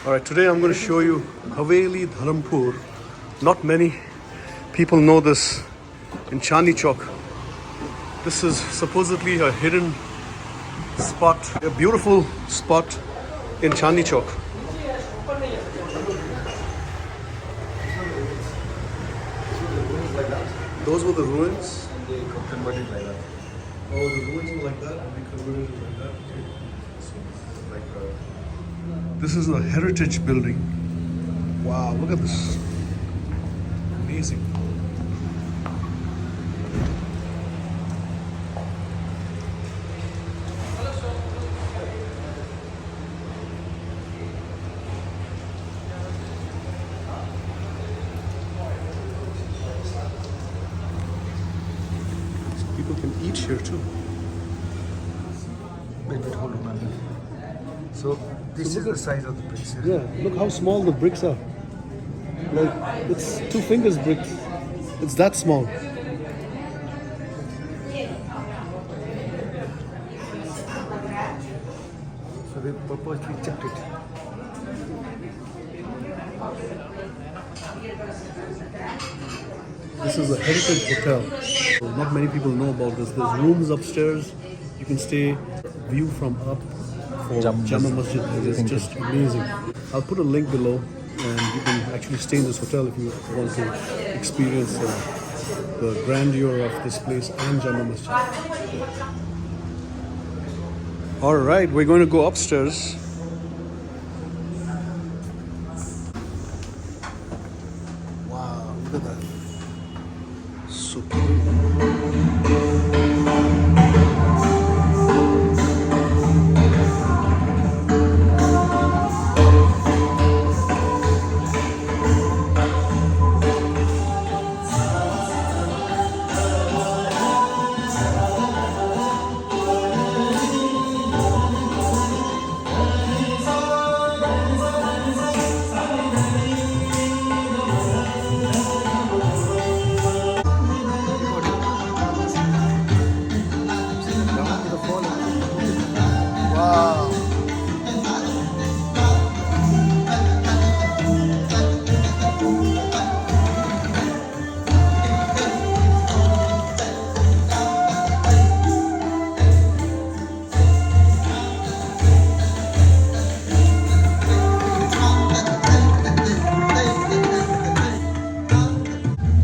Alright, today I'm going to show you Haveli Dharampura. Not many people know this in Chandni Chowk. This is supposedly a hidden spot, a beautiful spot in Chandni Chowk. Those were the ruins? And they converted like that. Oh, the ruins were like that and we converted it like that. Okay. So it's like This is a heritage building. Wow, look at this. Amazing. People can eat here too. wait, hold on. So this is the size of the bricks. Yeah, look how small the bricks are. Like, it's 2 fingers bricks. It's that small. So they purposely checked it. This is a heritage hotel. Not many people know about this. There's rooms upstairs. You can stay. View from up for Jama Masjid. It's just amazing. I'll put a link below, and you can actually stay in this hotel if you want to experience the grandeur of this place and Jama Masjid. All right, we're going to go upstairs. Wow, look at that. So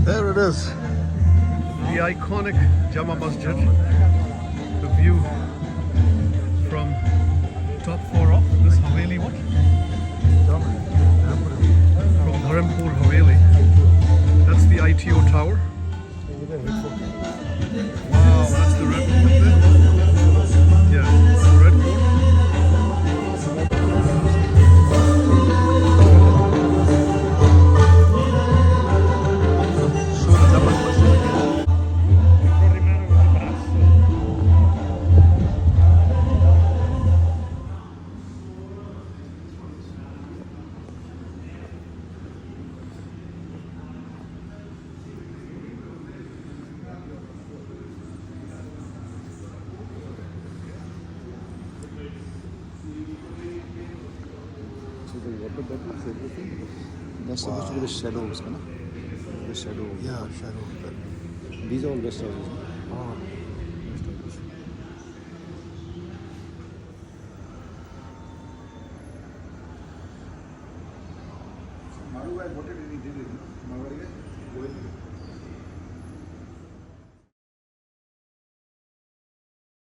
there it is. The iconic Jama Masjid. The view from top floor of this Haveli, what? From Dharampur Haveli. That's the ITO tower. Wow, that's the red fort there. Yeah, the red fort. Show the Jama Masjid again. So the water bubbles, everything. That's supposed to be the shadows, no? The shadow. Yeah, shadow. These are all guest houses. Oh. What did he do?